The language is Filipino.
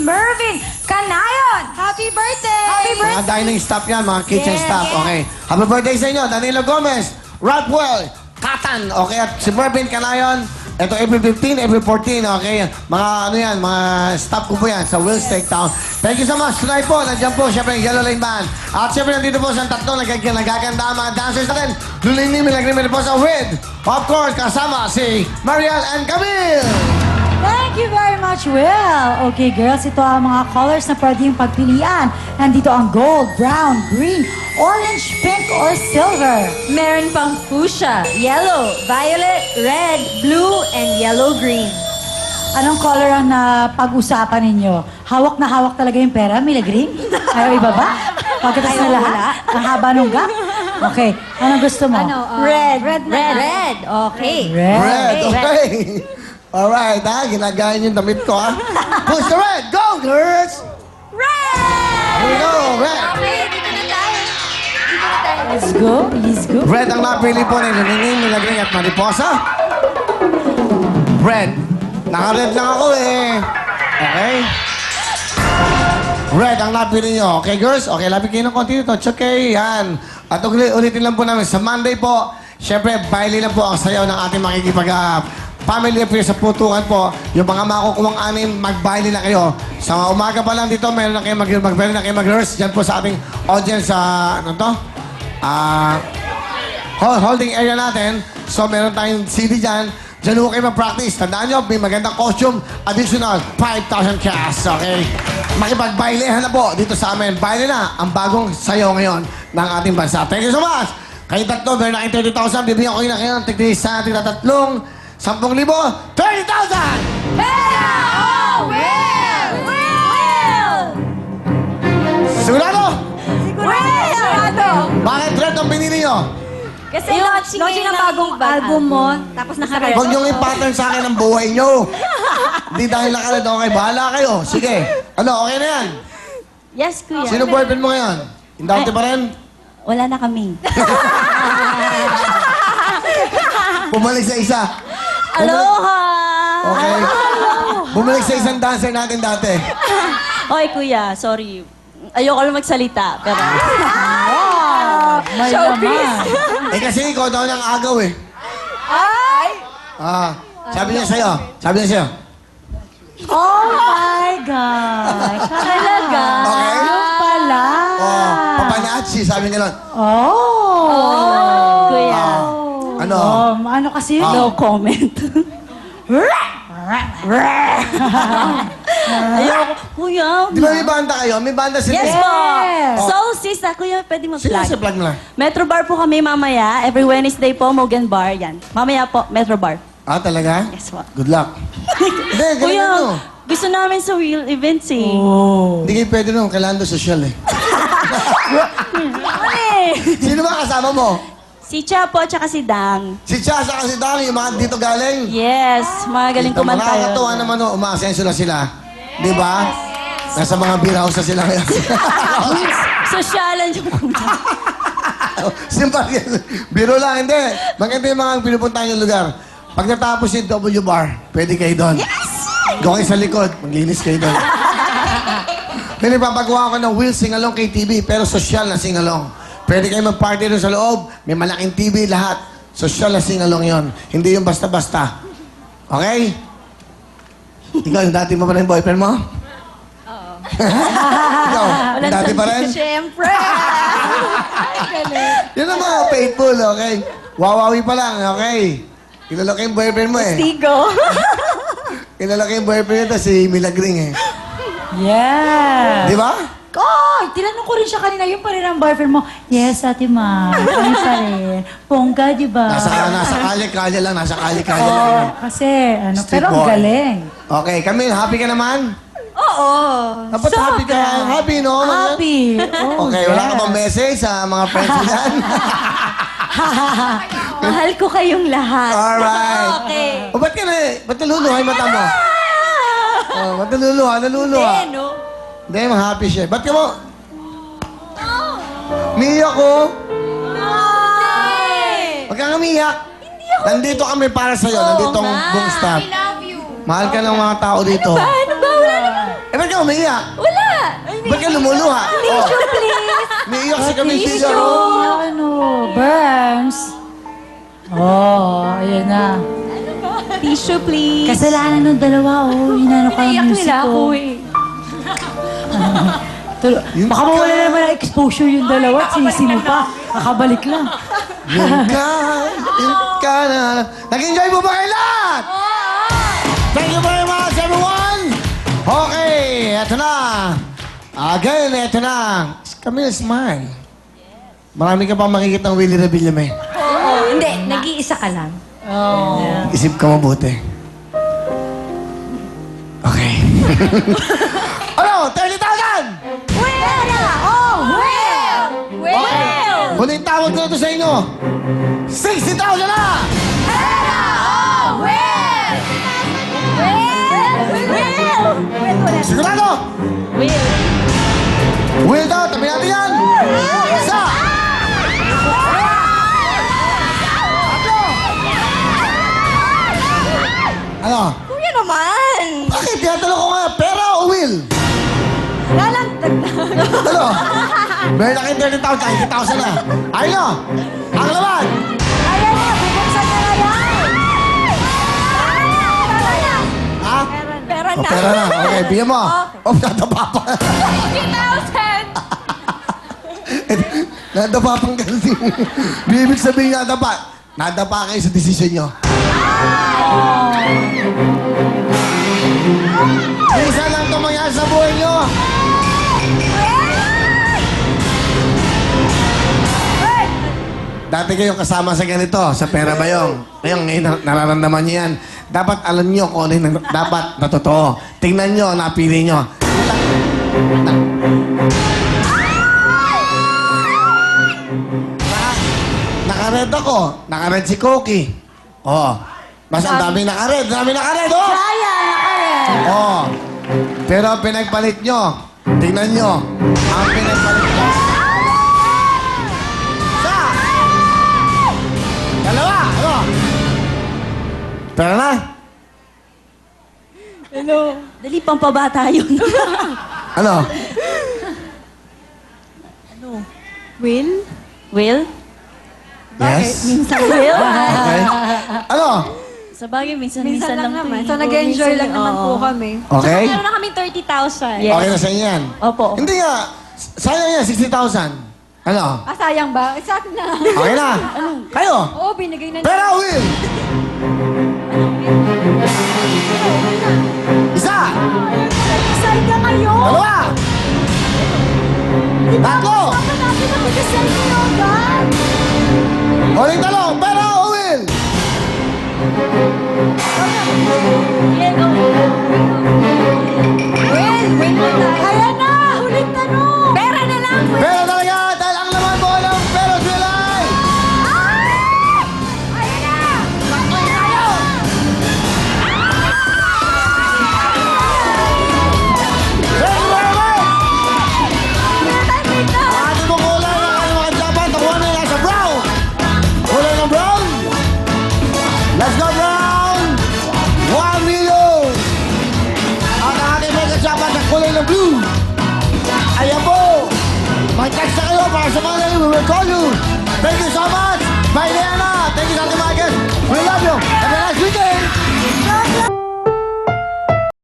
Mervin Canayon. Happy birthday! Happy birthday! Mga dining staff yan, mga kitchen Yes. staff. Okay. Happy birthday sa inyo, Danilo Gomez, Rothwell, Katan. Okay, at si Mervin Canayon. Ito, every 15, every 14. Okay. Mga ano yan, mga staff ko po yan sa Will's Steaktown. Thank you so much. Tonight po, nandiyan po, syempre, yung Yellow Lane Band. At syempre, nandito po sa tatlong nagaganda ang mga dancers natin. Lulini, Milagrimili po sa with, of course, kasama si Mariel and Camille. Thank you very much, Will. Okay, girls, ito ang mga colors na pwedeng pagpilian. Nandito ang gold, brown, green, orange, pink, or silver. Meron pang fuchsia, yellow, violet, red, blue, and yellow-green. Anong color ang pag-usapan ninyo? Hawak na hawak talaga yung pera, Milagrim? Ayaw ibaba? Pagkatapos na lahat? Ang haba nung gap? Okay, anong gusto mo? Red. Red. Okay. Red, okay. Alright, ha? Ginagaya yung damit ko, ha? Push the red! Go, girls! Red! Here we go, red! Let's go, let's go. Red ang napili po ni Luningin, Milagring at Mariposa. Red. Naka-red lang ako, eh. Okay? Red ang napili nyo. Okay, girls? Okay, lapit kayo ng konti dito. It's okay, yan. At ulitin lang po namin, sa Monday po, syempre, baile lang po ang sayaw ng ating family affair sa putukan po. Yung mga makukuwang anim, mag-baile na kayo. Sa umaga pa lang dito, meron na kayo mag-baile na kayo mag-rehearse. Diyan po sa ating audience sa, ano to? Holding area natin. So, meron tayong CD dyan. Diyan po kayo mag-practice. Tandaan nyo, may magandang costume. Additional, 5,000 cash. Okay? Makipagbailehan na po dito sa amin. Baile na ang bagong sayaw ngayon ng ating bansa. Thank you so much! Kayo tatlo, meron na kayong 30,000. Bibigyan ko na kayo ng tigris sa ating tatlong 10,000, 30,000! Pera! Oh, Will! Will! Sigurado? Sigurado! Bakit red ang pinili nyo? Kasi launching ng bagong album mo, tapos naka-red. Huwag nyo i-pattern sa akin ang buhay nyo. Hindi dahil nakared, okay, bahala kayo. Sige. Ano, okay na yan? Yes, kuya. Sino boyfriend mo ngayon? Indante pa rin? Wala na kami. Bumalik sa isa. Aloha! Okay. Bumalik sa isang dancer natin dati. Oy, kuya, sorry. Ayoko lang magsalita, pero... may laman. Eh kasi ikaw daw ng agaw eh. Ay! Sabi niya sa'yo. Sabi niya sa'yo. Oh my gosh. Talaga? Okay? Yung pala. Oh, papanachi, sabi niya nun. Oh. Kuya. Ano? Ano kasi? No comment. Ayoko. Kuya. Di ba may banda kayo? May banda sila. Yes eh. po! Yes. So, sis, kuya, pwede Sino mag-vlog. sa plug mo lang? Metro Bar po kami mamaya. Every Wednesday po, Mogan Bar. Yan. Mamaya po, Metro Bar. Ah, talaga? Yes po. Good luck. Hindi, Kuya, galingan nyo. gusto namin sa Wheel Events eh. Hindi kayo pwede nung kailangan doon social eh. Ano eh? Sino ba kasama mo? Si Chapo at saka si Dang. Si Chasa kasi Dami, yung mga dito galing. Yes, mga galing Dito, kumanta Nakakatuwa yun. naman o, umaasenso na sila. Di ba? Nasa mga beer house na sila ngayon. Sosyalan yung kumanta. Simple yan. Biro lang, hindi. Maganda yung mga pinupuntahan yung lugar. Pag natapos yung W Bar, pwede kayo doon. Yes! Go kayo sa likod, maglinis kayo doon. May napapagawa ko ng Will Singalong KTV, pero social na singalong. Pwede kayo mag-party doon sa loob, may malaking TV, lahat. Social na singalong yon. Hindi yung basta-basta. Okay? Ikaw, yung dati mo pa rin boyfriend mo? Oo. Ikaw, yung dati pa rin? Siyempre! Yun ang mga faithful, okay? Wawawi pa lang, okay? Kilala ko yung boyfriend mo eh. Tigo. Kilala ko yung boyfriend nito, si Milagring eh. Yeah. Di ba? Oh, tinanong ko rin siya kanina, yung pa rin ang boyfriend mo. Yes, Ate Ma. Ano pa rin? Pongga, di ba? Nasa kalye-kalye lang, nasa kalye-kalye lang. Oo, kasi, ano, Street pero ang boy. galing. Okay, Camille, happy ka naman? Oo. Dapat happy ka. Happy, no? Happy. Oh, Okay, wala ka yes. bang message sa mga friends mo dyan? Mahal ko kayong lahat. Alright. Okay. O, ba't ka na ba't naluluha yung mata mo? Oh, ba't naluluha? Naluluha. Eh, no? Hindi, happy siya. Ba't ka mo? Umiyak ko. Huwag kang umiyak. Nandito kami para sa'yo. Nandito ang buong staff. love you. Mahal ka ng mga tao dito. Ano ba? Wala naman. Eh, ba't ka umiiyak? Wala! Ba't ka lumuluha? Tissue, please! Umiiyak si Camille Tissue. Figaro. Ano, Berms. Oh, ayan na. Tissue, please! Kasalanan ng dalawa, oh. Inano ka ng Naiyak music nila ko. ako eh. Baka mawala naman ang exposure yung dalawa at sisi mo pa. Kakabalik lang. Yung ka na. Nag-enjoy mo ba kayo lahat? Thank you very much, everyone! Okay, eto na. Again, eto na. Camille, smile. Marami ka pang makikita ng Willie Revillame. Oo, hindi. Nag-iisa ka lang. Isip ka mabuti. Okay. Ano? 30,000! Oh, well! Well! Huling tawag ko na ito sa inyo. 60,000 na! Oh, well! Well! Sigurado! Well! Will daw, tabi natin yan! Isa! Tatlo! Ano? Kuya naman! Bakit? Tinatanong ko nga, pera o will? Lalang Ano? Meron na kayong 30,000, 80,000 na. Ayun nyo! Ang laman! Ayan na! Bubuksan na na yan! Pera na! Ha? Pera O, na! pera na. Okay, bigyan mo. O, nadapa pa. 50,000! Nadapa pang ganun. Di ibig sabihin nadapa. Nadapa kayo sa desisyon nyo. Isa lang ito mangyari sa buhay nyo. Dati kayong kasama sa ganito, sa pera bayong. Ngayon, nararamdaman nyo yan. Dapat alam nyo kung ano yung dapat na totoo. Tingnan nyo, napili nyo. Nakared ako. Nakared si Cookie. Oo. Mas ang dami nakared. Dami nakared, oh! Kaya, nakared. Oo. Pero ang pinagpalit nyo, tingnan nyo, ang pinagpalit nyo. Isa! Dalawa! Ano? Pera na? Dali pang pabata yun. Ano? Will? Will? Yes? Minsan will? Okay. Ano? Sa bagay, minsan Minsan lang naman. So, to eh. nag-enjoy Minsan lang naman oo. po kami. Okay? Meron na kaming 30,000. Okay na sa inyo yan? Opo. Hindi nga. Sayang yan, 60,000. Ano? Ah, sayang ba? Eh, sa akin na. Okay na? Kayo? Oo, binigay na Pera, Will! Isa! Excited na kayo! Dalawa! Tatlo! Natin na mag-asal kayo, God! Huling talong! Pera o Will? Will na tayo. Kaya na! Huling tanong! Pera na lang! Pera talaga! Dahil ang laman po ng Peros Will ay... Ayan na! Bakit tayo? Thank you very much! Wait na! Ang ating pong kulay ng kanyang mga dapat nakuha na nasa brown! Kulay ng brown! Let's go brown! 1 million! At ang ating mga dapat na kulay ng blue! Ayan po! Mag-text na kayo para sa mga we will call you! Thank you so much! Bye, Diana! Thank you sa ating